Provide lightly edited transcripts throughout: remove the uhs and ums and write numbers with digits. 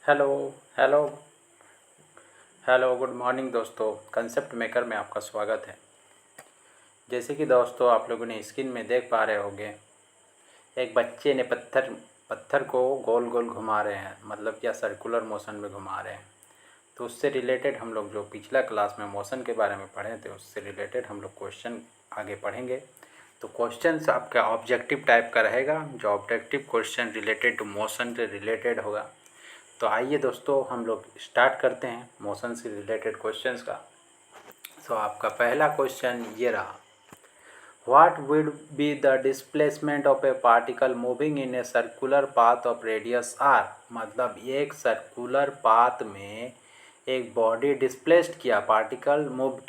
Hello hello hello good morning दोस्तों। Concept maker में आपका स्वागत है। जैसे कि दोस्तों आप लोगों ने स्क्रीन में देख पा रहे होंगे, एक बच्चे ने पत्थर पत्थर को गोल गोल घुमा रहे हैं, मतलब क्या सर्कुलर मोशन में घुमा रहे हैं। तो उससे रिलेटेड हम लोग जो पिछला क्लास में मोशन के बारे में पढ़े थे, उससे रिलेटेड हम लोग क्वेश्चन आगे पढ़ेंगे। तो क्वेश्चन आपका ऑब्जेक्टिव टाइप का रहेगा, जो objective question related to motion से रिलेटेड होगा। तो आइए दोस्तों हम लोग स्टार्ट करते हैं मोशन से रिलेटेड क्वेश्चंस का। तो आपका पहला क्वेश्चन ये रहा, what would be the displacement of a particle moving in a circular path of radius r. मतलब एक सर्कुलर पाथ में एक बॉडी डिस्प्लेस्ड किया, पार्टिकल मूव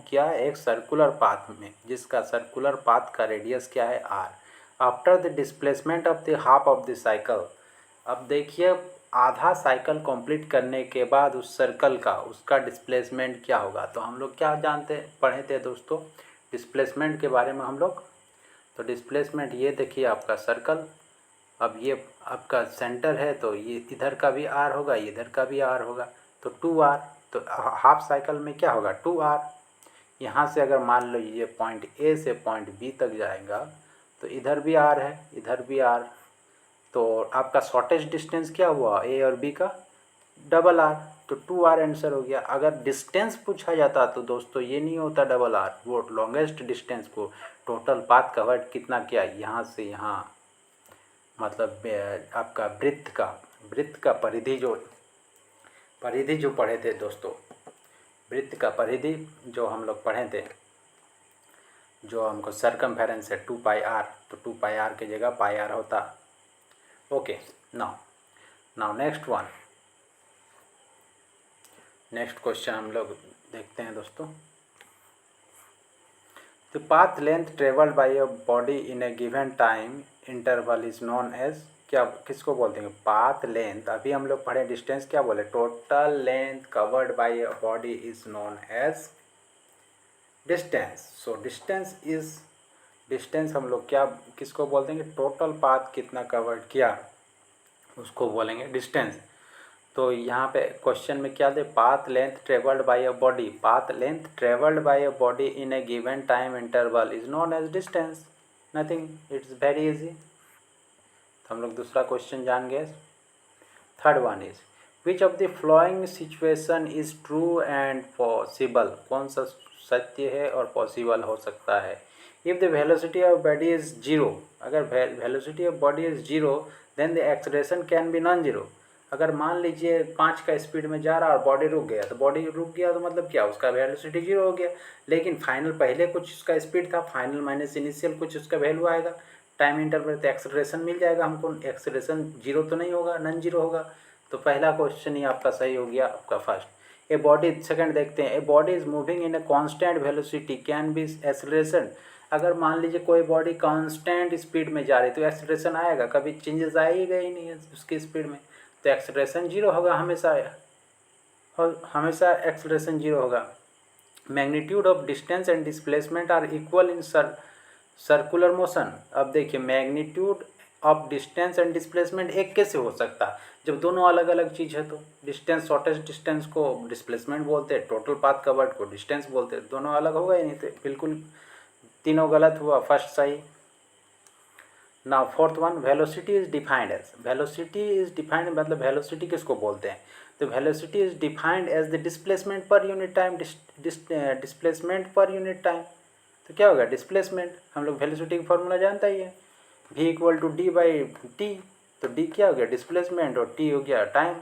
किया एक सर्कुलर पाथ में, जिसका सर्कुलर पाथ का रेडियस क्या है r. After the displacement of the half of the cycle. अब देखिए, आधा साइकिल कंप्लीट करने के बाद उस सर्कल का उसका डिस्प्लेसमेंट क्या होगा। तो हम लोग क्या जानते पढ़े थे दोस्तों डिस्प्लेसमेंट के बारे में हम लोग। तो डिस्प्लेसमेंट ये देखिए आपका सर्कल, अब ये आपका सेंटर है, तो ये इधर का भी आर होगा, इधर का भी आर होगा, तो 2r। तो हाफ साइकिल में क्या होगा 2r। यहाँ से अगर मान लो ये पॉइंट ए से पॉइंट बी तक जाएगा, तो इधर भी आर है, इधर भी आर। तो आपका शॉर्टेस्ट डिस्टेंस क्या हुआ ए और बी का, डबल आर। तो 2r आंसर हो गया। अगर डिस्टेंस पूछा जाता तो दोस्तों ये नहीं होता डबल आर, वो लॉन्गेस्ट डिस्टेंस को टोटल पाथ कवर्ड कितना किया यहाँ से यहाँ, मतलब आपका वृत्त का परिधि जो पढ़े थे दोस्तों, वृत्त का परिधि जो हम लोग पढ़े थे, जो हमको सरकमफेरेंस है 2πr, तो 2πr की जगह πr होता। ओके, नाउ नेक्स्ट क्वेश्चन हम लोग देखते हैं दोस्तों। The path length travelled by a body in a given time interval is known as, क्या किसको बोलते हैं पाथ लेंथ। अभी हम लोग पढ़े डिस्टेंस, क्या बोले total length covered by a body is known as distance. So distance हम लोग क्या किसको बोलते हैं, टोटल पाथ कितना कवर्ड किया उसको बोलेंगे डिस्टेंस। तो यहाँ पे क्वेश्चन में क्या दे, path length travelled by a body, path length travelled by a body in a given time interval is known as distance, nothing, it's very easy. तो हम लोग दूसरा क्वेश्चन जान गए। Third one is, which of the following situation is true and possible. कौन सा सत्य है और पॉसिबल हो सकता है। If the velocity of body is zero, अगर velocity of body is zero then the acceleration can be non zero. अगर मान लीजिए 5 का स्पीड में जा रहा और बॉडी रुक गया, तो बॉडी रुक गया तो मतलब क्या, उसका वेलोसिटी जीरो हो गया। लेकिन फाइनल पहले कुछ उसका स्पीड था, फाइनल माइनस इनिशियल कुछ उसका वैल्यू आएगा टाइम इंटरवल, तो एक्सलेरेशन मिल जाएगा हमको। एक्सलेरेशन जीरो तो नहीं होगा, नॉन जीरो होगा। तो पहला क्वेश्चन ही आपका सही हो गया, आपका फर्स्ट। ए बॉडी, सेकंड देखते हैं, ए body is moving in a constant velocity can be acceleration. अगर मान लीजिए कोई बॉडी कांस्टेंट स्पीड में जा रही है तो एक्सलेरेशन आएगा, कभी चेंजेस आएगा ही नहीं है उसकी स्पीड में, तो एक्सलेरेशन जीरो होगा हमेशा, और हमेशा एक्सलेरेशन जीरो होगा। Magnitude of distance and displacement are equal in circular motion. अब देखिए magnitude of distance and displacement एक कैसे हो सकता है, जब दोनों अलग अलग चीज़ है। तो डिस्टेंस, शॉर्टेस्ट डिस्टेंस को डिस्प्लेसमेंट बोलते हैं, टोटल पाथ कवर्ड को डिस्टेंस बोलते हैं, दोनों अलग होगा ही नहीं, तो बिल्कुल तीनों गलत हुआ, फर्स्ट सही। Now fourth one, velocity is defined as, velocity is defined मतलब वेलोसिटी किसको बोलते हैं, तो velocity is defined as the displacement per unit time, displacement per unit time. तो क्या होगा डिस्प्लेसमेंट, हम लोग वेलोसिटी का फॉर्मूला जानता ही है, v equal to d by t. तो डी क्या हो गया डिस्प्लेसमेंट और टी हो गया टाइम।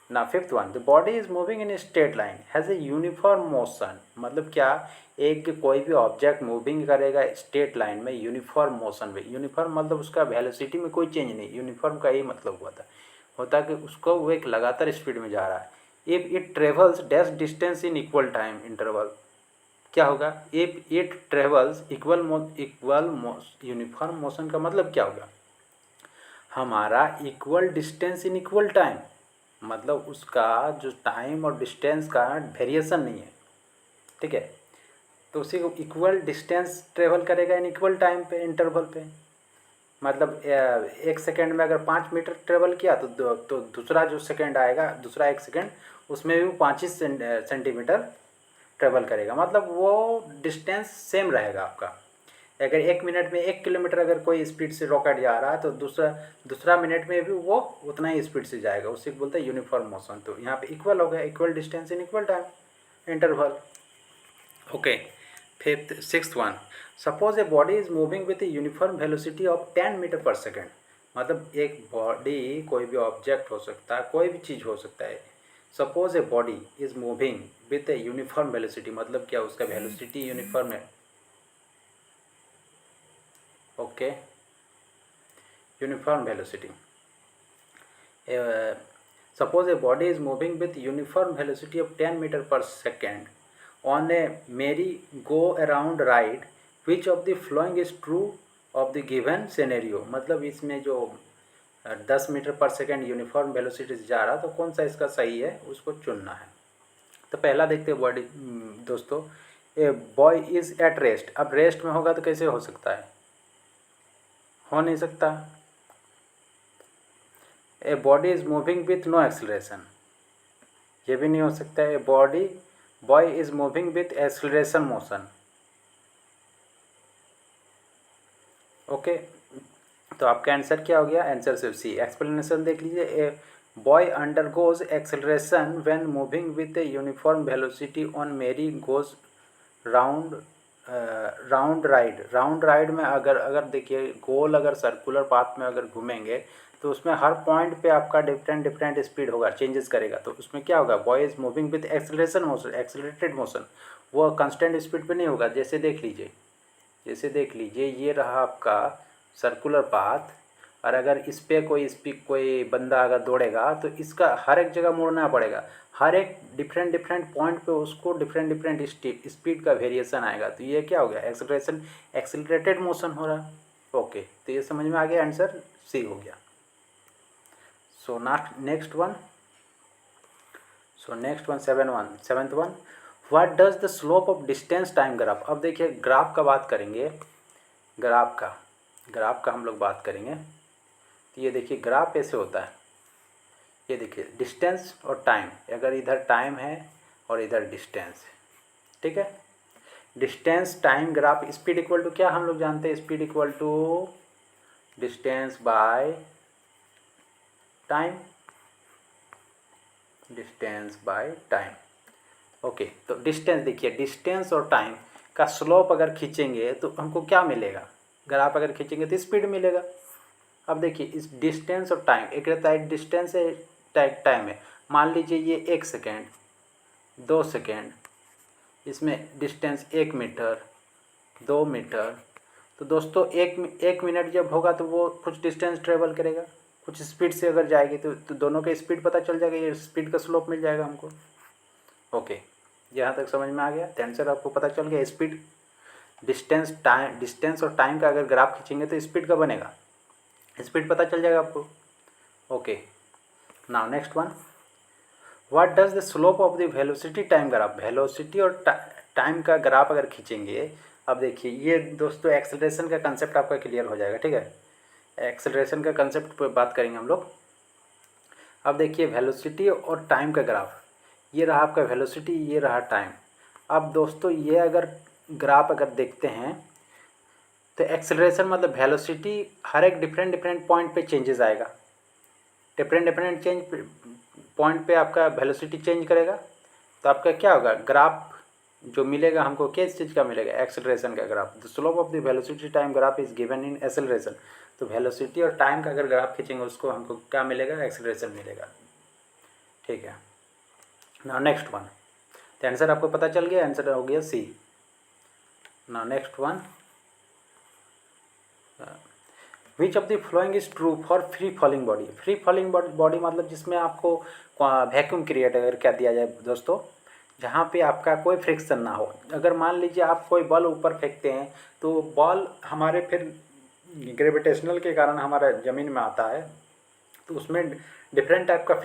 ना fifth one, the body is moving in straight line has a uniform motion. मतलब क्या, एक कोई भी ऑब्जेक्ट मूविंग करेगा स्ट्रेट लाइन में यूनिफॉर्म मोशन में, यूनिफॉर्म मतलब उसका वेलोसिटी में कोई चेंज नहीं, यूनिफॉर्म का यही मतलब होता कि उसको वो एक लगातार स्पीड में जा रहा है। If it travels dash distance in equal time interval, क्या होगा, if it travels uniform motion का मतलब क्या होगा, हमारा equal distance in equal time, मतलब उसका जो टाइम और डिस्टेंस का वेरिएशन नहीं है, ठीक है। तो उसी को इक्वल डिस्टेंस ट्रेवल करेगा इन इक्वल टाइम पे इंटरवल पे। मतलब 1 सेकेंड में अगर 5 मीटर ट्रेवल किया तो दूसरा जो सेकेंड आएगा, दूसरा 1 सेकेंड, उसमें भी वो 5 ही सेंटीमीटर ट्रेवल करेगा। मतलब वो डिस्टेंस सेम रहेगा आपका। अगर 1 मिनट में 1 किलोमीटर अगर कोई स्पीड से रॉकेट जा रहा है तो दूसरा मिनट में भी वो उतना ही स्पीड से जाएगा, उसे बोलते हैं यूनिफॉर्म मोशन। तो यहाँ पे इक्वल हो गया, equal distance in equal time interval. Okay, fifth sixth one, suppose a body is moving with a uniform velocity of 10 metre per second. मतलब एक बॉडी, कोई भी ऑब्जेक्ट हो सकता है, कोई भी चीज़ हो सकता है। Suppose a body is moving with a uniform velocity, मतलब क्या, उसका वेलोसिटी यूनिफॉर्म है। Okay, uniform velocity. Suppose a body is moving with uniform velocity of 10 meter per second on a merry-go-round ride, which of the following is true of the given scenario? मतलब इसमें जो 10 metre per second uniform velocity से जा रहा, तो कौन सा इसका सही है उसको चुनना है। तो पहला देखते हैं बॉडी दोस्तों, a boy is at rest. अब रेस्ट में होगा तो कैसे हो सकता है, हो नहीं सकता। A body is moving with no acceleration, ये भी नहीं हो सकता है। Boy is moving with acceleration motion. Okay, तो आपका आंसर क्या हो गया, आंसर सिर्फ सी। एक्सप्लेनेशन देख लीजिए, a boy undergoes acceleration when moving with a uniform velocity on मेरी गोज राउंड राइड में अगर देखिए गोल, अगर सर्कुलर पाथ में अगर घूमेंगे तो उसमें हर पॉइंट पे आपका डिफरेंट स्पीड होगा, चेंजेस करेगा। तो उसमें क्या होगा, boy is moving with acceleration motion, accelerated motion, वो कांस्टेंट स्पीड पे नहीं होगा। जैसे देख लीजिए ये रहा आपका सर्कुलर पाथ, और अगर इस पर कोई बंदा अगर दौड़ेगा तो इसका हर एक जगह मुड़ना पड़ेगा, हर एक डिफरेंट पॉइंट पे उसको डिफरेंट स्पीड का वेरिएशन आएगा। तो ये क्या हो गया, एक्सेलरेटेड मोशन हो रहा है। ओके, तो ये समझ में आ गया, आंसर सी हो गया। So next one seventh one, what does the slope of distance time graph. अब देखिए ग्राफ का बात करेंगे, ग्राफ का हम लोग बात करेंगे। तो ये देखिए ग्राफ ऐसे होता है, ये देखिए डिस्टेंस और टाइम, अगर इधर टाइम है और इधर डिस्टेंस है, ठीक है। Distance time graph, speed equal to क्या हम लोग जानते हैं, speed equal to distance by time, distance by time. Okay, तो डिस्टेंस देखिए, डिस्टेंस और टाइम का स्लोप अगर खींचेंगे तो हमको क्या मिलेगा, ग्राफ अगर खींचेंगे तो स्पीड मिलेगा। अब देखिए इस डिस्टेंस और टाइम, एक रहता है डिस्टेंस है, टाइम है। मान लीजिए ये 1 सेकेंड, 2 सेकेंड, इसमें डिस्टेंस 1 मीटर, 2 मीटर। तो दोस्तों एक मिनट जब होगा तो वो कुछ डिस्टेंस ट्रेवल करेगा, कुछ स्पीड से अगर जाएगी तो दोनों का स्पीड पता चल जाएगा, ये स्पीड का स्लोप मिल जाएगा हमको। ओके, यहाँ तक समझ में आ गया, तो आंसर आपको पता चल गया। स्पीड, डिस्टेंस और टाइम का अगर ग्राफ खींचेंगे तो स्पीड का बनेगा, स्पीड पता चल जाएगा आपको। Okay, now next one, what does the slope of the velocity time graph. Velocity और टाइम का ग्राफ अगर खींचेंगे, अब देखिए ये दोस्तों एक्सेलरेशन का कंसेप्ट आपका क्लियर हो जाएगा, ठीक है। एक्सेलरेशन का कंसेप्ट पर बात करेंगे हम लोग। अब देखिए वेलोसिटी और टाइम का ग्राफ, ये रहा आपका वेलोसिटी, ये रहा टाइम। अब दोस्तों ये अगर ग्राफ अगर देखते हैं तो एक्सेलरेशन मतलब वेलोसिटी हर एक डिफरेंट पॉइंट पे चेंजेस आएगा, डिफरेंट चेंज पॉइंट पे आपका वेलोसिटी चेंज करेगा। तो आपका क्या होगा, ग्राफ जो मिलेगा हमको किस चीज़ का मिलेगा, एक्सेलरेशन का graph. The slope of the velocity time graph is given in acceleration. तो वेलोसिटी और टाइम का अगर ग्राफ खींचेंगे उसको हमको क्या मिलेगा, एक्सेलरेशन मिलेगा, ठीक है। नाउ नेक्स्ट वन, तो आंसर आपको पता चल गया, आंसर हो गया C. Now next one, which of the following is true for free falling body. Free falling body मतलब जिसमें आपको वैक्यूम क्रिएट अगर क्या दिया जाए दोस्तों, जहाँ पे आपका कोई फ्रिक्शन ना हो। अगर मान लीजिए आप कोई बॉल ऊपर फेंकते हैं तो बॉल हमारे फिर ग्रेविटेशनल के कारण हमारा ज़मीन में आता है, तो उसमें डिफरेंट टाइप का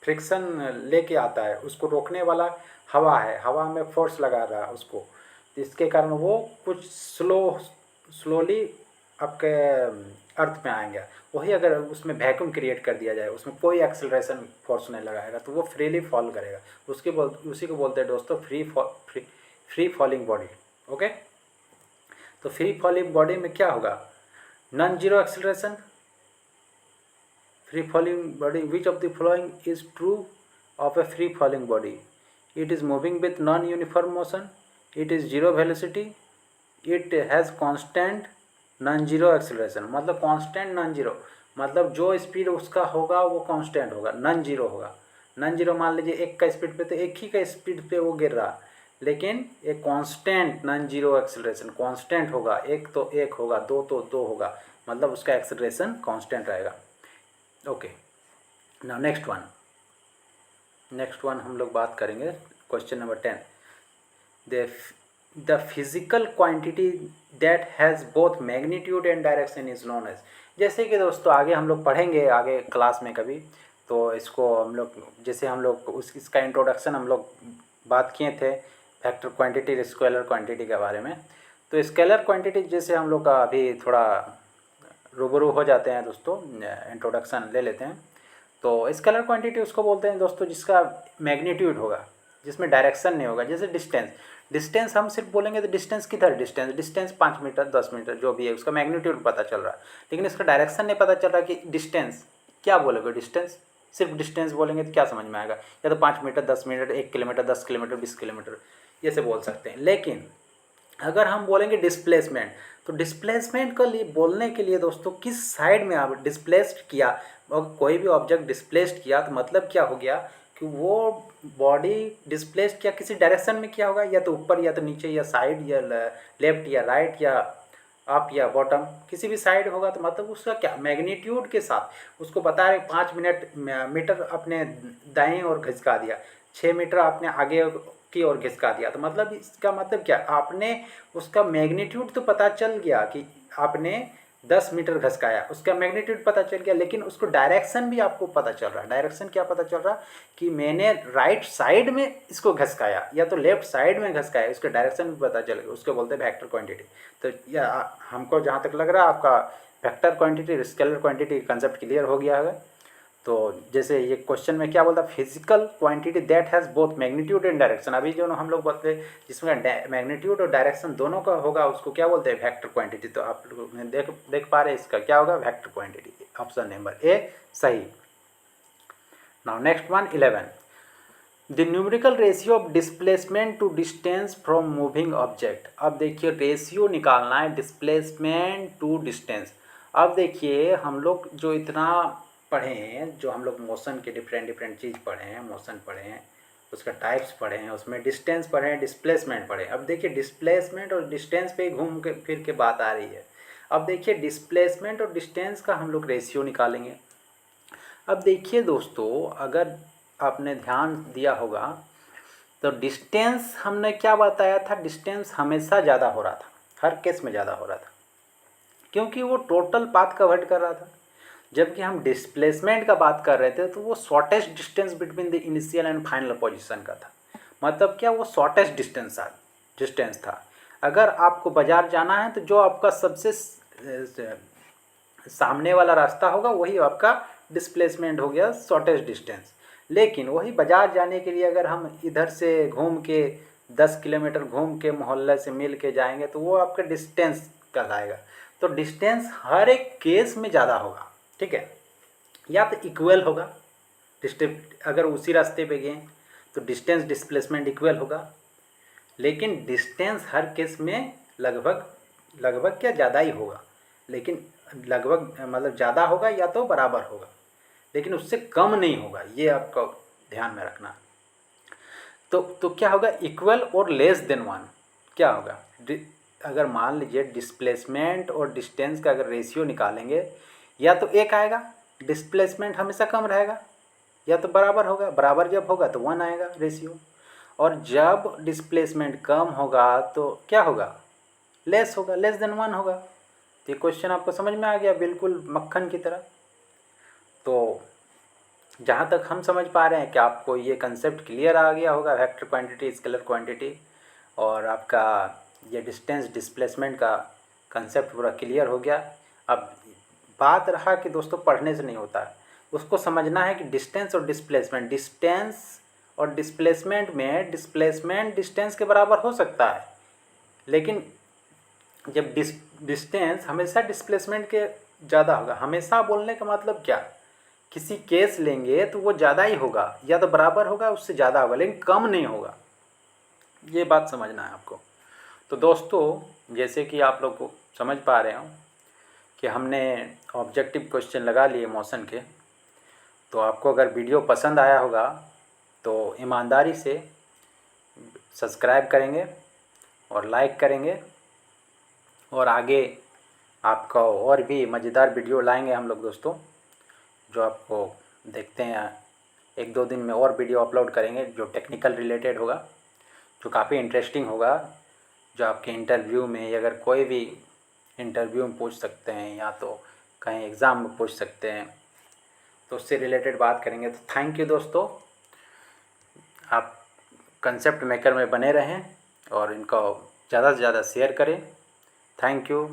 फ्रिक्शन लेके आता है, उसको रोकने वाला हवा है, हवा में फोर्स लगा रहा है उसको, इसके कारण वो कुछ स्लोली आपके अर्थ में आएंगे, वही अगर उसमें वैक्यूम क्रिएट कर दिया जाए, उसमें कोई एक्सेलरेशन फोर्स नहीं लगाएगा, तो वो फ्रीली फॉल करेगा। उसी को बोलते हैं दोस्तों फ्री फॉलिंग बॉडी। ओके, तो फ्री फॉलिंग बॉडी में क्या होगा, non zero acceleration. Free falling body, which of the following is true of a free falling body? It is moving with non-uniform motion, it is zero velocity, it has constant non-zero acceleration। मतलब constant non-zero मतलब जो speed उसका होगा वो constant होगा, non zero होगा। Non zero मान लीजिए एक का स्पीड पे तो एक ही का स्पीड पे वो गिर रहा, लेकिन एक constant non zero acceleration, constant होगा, एक तो एक होगा, दो तो दो होगा, मतलब उसका एक्सेलरेशन कांस्टेंट रहेगा। ओके, नाउ नेक्स्ट वन हम लोग बात करेंगे question number 10। The physical quantity that has both magnitude and direction is known as. जैसे कि दोस्तों आगे हम लोग पढ़ेंगे आगे क्लास में कभी, तो इसको हम लोग जैसे हम लोग इसका इंट्रोडक्शन हम लोग बात किए थे वेक्टर क्वांटिटी स्केलर क्वांटिटी के बारे में। तो स्केलर क्वांटिटी जैसे हम लोग का अभी थोड़ा रूबरू हो जाते हैं दोस्तों, इंट्रोडक्शन ले लेते हैं। तो स्केलर क्वांटिटी उसको बोलते हैं दोस्तों जिसका मैग्नीट्यूड होगा, जिसमें डायरेक्शन नहीं होगा। जैसे डिस्टेंस हम सिर्फ बोलेंगे तो डिस्टेंस किधर, डिस्टेंस 5 मीटर 10 मीटर जो भी है उसका मैग्नीट्यूड पता चल रहा है, लेकिन इसका डायरेक्शन नहीं पता चल रहा कि डिस्टेंस क्या बोलोगे। डिस्टेंस सिर्फ डिस्टेंस बोलेंगे तो क्या समझ में आएगा, या तो 5 metre 10 metre 1 kilometre 10 kilometre 20 kilometre ये से बोल सकते हैं। लेकिन अगर हम बोलेंगे डिस्प्लेसमेंट, तो डिस्प्लेसमेंट को लिए बोलने के लिए दोस्तों किस साइड में आप डिस्प्लेस्ड किया, और कोई भी ऑब्जेक्ट डिस्प्लेस्ड किया तो मतलब क्या हो गया कि वो बॉडी डिस्प्लेस्ड किया किसी डायरेक्शन में किया होगा, या तो ऊपर या तो नीचे या साइड या लेफ्ट या राइट या अप या बॉटम, किसी भी साइड होगा। तो मतलब उसका क्या मैग्नीट्यूड के साथ उसको बता रहे 5 मीटर अपने दाएं ओर घिसका दिया, 6 मीटर आपने आगे की ओर घिसका दिया, तो मतलब इसका मतलब क्या, आपने उसका मैग्नीट्यूड तो पता चल गया कि आपने 10 मीटर घसकाया, उसका मैग्नीट्यूड पता चल गया, लेकिन उसको डायरेक्शन भी आपको पता चल रहा है। डायरेक्शन क्या पता चल रहा कि मैंने राइट साइड में इसको घसकाया या तो लेफ्ट साइड में घसकाया, उसका डायरेक्शन भी पता चल गया, उसको बोलते हैं वेक्टर क्वांटिटी। तो या हमको जहाँ तक लग रहा है आपका vector quantity scalar quantity concept clear हो गया है। तो जैसे ये क्वेश्चन में क्या बोलता है, physical quantity that has both magnitude and direction. अभी जो हम लोग बोलते हैं जिसमें मैग्नीट्यूड और डायरेक्शन दोनों का होगा उसको क्या बोलते हैं, वेक्टर क्वांटिटी। तो आप लोग देख पा रहे हैं इसका क्या होगा, vector quantity. Option number A सही। Now next one 11। The numerical ratio of displacement to distance from moving object. अब देखिए रेशियो निकालना है डिस्प्लेसमेंट टू डिस्टेंस। अब देखिए हम लोग जो इतना पढ़े हैं, जो हम लोग मोशन के डिफरेंट चीज़ पढ़े हैं, मोशन पढ़े हैं, उसका टाइप्स पढ़े हैं, उसमें डिस्टेंस पढ़े हैं, डिस्प्लेसमेंट पढ़े हैं। अब देखिए डिस्प्लेसमेंट और डिस्टेंस पे घूम के फिर के बात आ रही है। अब देखिए डिस्प्लेसमेंट और डिस्टेंस का हम लोग रेशियो निकालेंगे। अब देखिए दोस्तों अगर आपने ध्यान दिया होगा तो डिस्टेंस हमने क्या बताया था, डिस्टेंस हमेशा ज़्यादा हो रहा था, हर केस में ज़्यादा हो रहा था, क्योंकि वो टोटल पाथ कवर कर रहा था। जबकि हम डिस्प्लेसमेंट का बात कर रहे थे तो वो shortest distance between the initial and final position का था। मतलब क्या, वो शॉर्टेस्ट डिस्टेंस था। अगर आपको बाज़ार जाना है तो जो आपका सबसे सामने वाला रास्ता होगा वही आपका डिस्प्लेसमेंट हो गया, शॉर्टेस्ट डिस्टेंस। लेकिन वही बाज़ार जाने के लिए अगर हम इधर से घूम के 10 किलोमीटर घूम के मोहल्ले से मिल के जाएंगे तो वो आपका डिस्टेंस कहलाएगा। तो डिस्टेंस हर एक केस में ज़्यादा होगा, ठीक है, या तो इक्वल होगा। अगर उसी रास्ते पे गए तो डिस्टेंस डिस्प्लेसमेंट इक्वल होगा, लेकिन डिस्टेंस हर केस में लगभग क्या ज़्यादा ही होगा, लेकिन लगभग मतलब ज़्यादा होगा या तो बराबर होगा, लेकिन उससे कम नहीं होगा, ये आपको ध्यान में रखना। तो क्या होगा, इक्वल और लेस देन 1 क्या होगा। अगर मान लीजिए डिस्प्लेसमेंट और डिस्टेंस का अगर रेशियो निकालेंगे, या तो एक आएगा, डिस्प्लेसमेंट हमेशा कम रहेगा, या तो बराबर होगा, बराबर जब होगा तो 1 आएगा रेशियो, और जब डिस्प्लेसमेंट कम होगा तो क्या होगा, लेस होगा, लेस देन 1 होगा। तो ये क्वेश्चन आपको समझ में आ गया बिल्कुल मक्खन की तरह। तो जहाँ तक हम समझ पा रहे हैं कि आपको ये कंसेप्ट क्लियर आ गया होगा, वेक्टर क्वांटिटी स्केलर क्वांटिटी, और आपका ये डिस्टेंस डिस्प्लेसमेंट का कंसेप्ट पूरा क्लियर हो गया। अब बात रहा कि दोस्तों पढ़ने से नहीं होता है, उसको समझना है कि डिस्टेंस और डिस्प्लेसमेंट में डिस्प्लेसमेंट डिस्टेंस के बराबर हो सकता है, लेकिन जब डिस्टेंस हमेशा डिस्प्लेसमेंट के ज़्यादा होगा। हमेशा बोलने का मतलब क्या, किसी केस लेंगे तो वो ज़्यादा ही होगा, या तो बराबर होगा उससे ज़्यादा होगा, लेकिन कम नहीं होगा। ये बात समझना है आपको। तो दोस्तों जैसे कि आप लोग को समझ पा रहे हो कि हमने ऑब्जेक्टिव क्वेश्चन लगा लिए मोशन के। तो आपको अगर वीडियो पसंद आया होगा तो ईमानदारी से सब्सक्राइब करेंगे और लाइक करेंगे, और आगे आपका और भी मज़ेदार वीडियो लाएंगे हम लोग दोस्तों, जो आपको देखते हैं 1-2 दिन में और वीडियो अपलोड करेंगे जो टेक्निकल रिलेटेड होगा, जो काफ़ी इंटरेस्टिंग होगा, जो आपके इंटरव्यू में, अगर कोई भी इंटरव्यू में पूछ सकते हैं या तो कहीं एग्ज़ाम में पूछ सकते हैं, तो उससे रिलेटेड बात करेंगे। तो थैंक यू दोस्तों, आप कंसेप्ट मेकर में बने रहें और इनको ज़्यादा से ज़्यादा शेयर करें। Thank you.